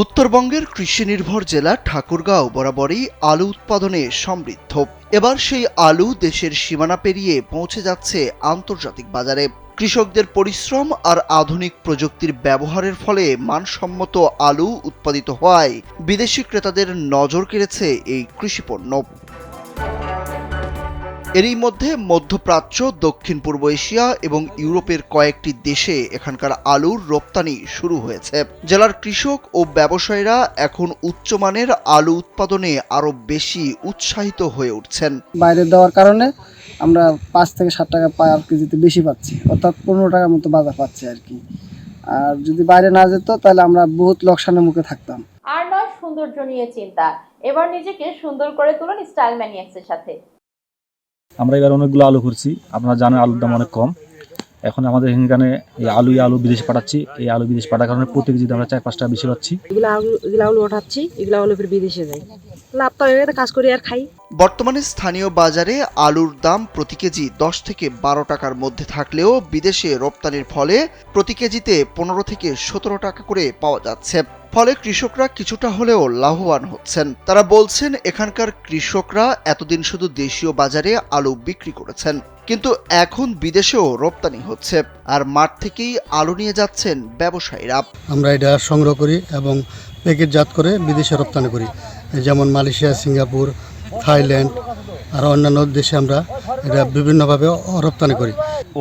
উত্তরবঙ্গের কৃষি নির্ভর জেলা ঠাকুরগাঁও বরাবরই আলু উৎপাদনে সমৃদ্ধ। এবার সেই আলু দেশের সীমানা পেরিয়ে পৌঁছে যাচ্ছে আন্তর্জাতিক বাজারে। কৃষকদের পরিশ্রম আর আধুনিক প্রযুক্তির ব্যবহারের ফলে মানসম্মত আলু উৎপাদিত হওয়ায় বিদেশি ক্রেতাদের নজর কেড়েছে এই কৃষিপণ্য। এরই মধ্যে মধ্যপ্রাচ্য, দক্ষিণ পূর্ব এশিয়া এবং ইউরোপের কয়েকটি দেশে এখানকার আলুর রপ্তানি শুরু হয়েছে। জেলার কৃষক ও ব্যবসায়ীরা এখন উচ্চমানের আলু উৎপাদনে আরো বেশি উৎসাহিত হয়ে উঠছেন। বাইরে দেওয়ার কারণে আমরা 5 থেকে 7 টাকা পার কেজিতে বেশি পাচ্ছি, অর্থাৎ 15 টাকার মতো বাজার পাচ্ছি আর কি। আর যদি বাইরে না যেত তাহলে আমরা বহুত লোকসানের মুখে থাকতাম। আর নয় সৌন্দর্য নিয়ে চিন্তা, এবার নিজেকে সুন্দর করে তুলুন স্টাইল ম্যানিয়াক্সের সাথে। আমরা এবার অনেকগুলো আলু করছি। আপনারা জানেন আলুর দাম অনেক কম। এখন আমাদের এখানে এই আলু বিদেশে পাঠাচ্ছি। এই আলু বিদেশ পাঠার কারণে প্রতি কেজিতে আমরা 4-5 টাকা বেশি পাচ্ছি। এগুলো আলু ওঠাচ্ছি, এগুলো আলু ফির বিদেশে যায়। লাভ তো কাজ করি আর খাই। বর্তমানে স্থানীয় বাজারে আলুর দাম প্রতি কেজি 10 থেকে 12 টাকার মধ্যে থাকলেও বিদেশে রপ্তানির ফলে প্রতি কেজিতে 15 থেকে 17 টাকা করে পাওয়া যাচ্ছে। ফলে কৃষকরা কিছুটা হলেও লাভবান হচ্ছেন। তারা বলছেন, এখানকার কৃষকরা এতদিন শুধু দেশীয় বাজারে আলু বিক্রি করেছেন, কিন্তু এখন বিদেশেও রপ্তানি হচ্ছে, আর মাঠ থেকেই আলু নিয়ে যাচ্ছেন ব্যবসায়ীরা। আমরা এটা সংগ্রহ করি এবং প্যাকেটজাত করে বিদেশে রপ্তানি করি, যেমন মালয়েশিয়া, সিঙ্গাপুর, থাইল্যান্ড আর অন্যান্য দেশে আমরা এটা বিভিন্নভাবে রপ্তানি করি।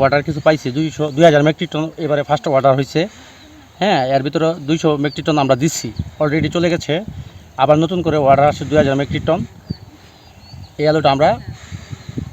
অর্ডার কিছু পাইছি 2000 মেট্রিক টন এবারে ফার্স্ট অর্ডার হয়েছে। হ্যাঁ, এর ভিতরে 200 মেট্রিক টন আমরা দিচ্ছি, অলরেডি চলে গেছে। আবার নতুন করে অর্ডার আসছে 2000 মেট্রিক টন। এই আলুটা আমরা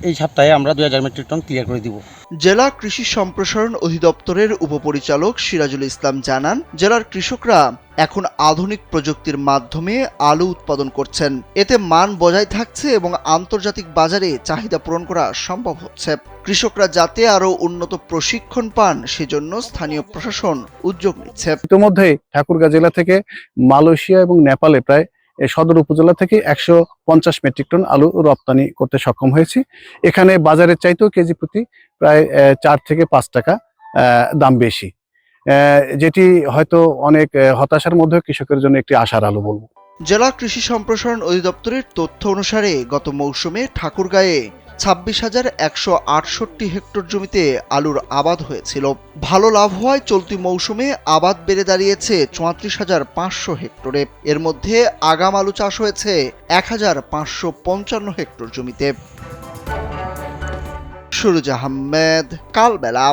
এই সপ্তাহে আমরা 2000 মেট্রিক টন ক্লিয়ার করে দিব। জেলা কৃষি সম্প্রসারণ অধিদপ্তরের উপপরিচালক সিরাজুল ইসলাম জানান, জেলার কৃষকরা এখন আধুনিক প্রযুক্তির মাধ্যমে আলু উৎপাদন করছেন। এতে মান বজায় থাকছে এবং আন্তর্জাতিক বাজারে চাহিদা পূরণ করা সম্ভব হচ্ছে। কৃষকরা যাতে আরো উন্নত প্রশিক্ষণ পান, সেজন্য স্থানীয় প্রশাসন উদ্যোগ নিচ্ছে। ইতিমধ্যে ঠাকুরগাঁও জেলা থেকে মালয়েশিয়া এবং নেপালে প্রায় সদর উপজেলা থেকে 150 মেট্রিক টন আলু রপ্তানি করতে সক্ষম হয়েছি। এখানে বাজারের চাইতেও কেজি প্রতি প্রায় 4 থেকে 5 টাকা দাম বেশি, যেটি হয়তো অনেক হতাশার মধ্যে কৃষকের জন্য একটি আশার আলো বলবো। জেলা কৃষি সম্প্রসারণ অধিদপ্তরের তথ্য অনুসারে গত মৌসুমে ঠাকুরগাঁয়ে 26,168 হেক্টর জমিতে আলুর আবাদ হয়েছিল। ভালো লাভ হওয়ায় চলতি মৌসুমে আবাদ বেড়ে দাঁড়িয়েছে 34,500 হেক্টরে। এর মধ্যে আগাম আলু চাষ হয়েছে 1,555 হেক্টর জমিতে। সুরুজ আহমেদ, কালবেলা।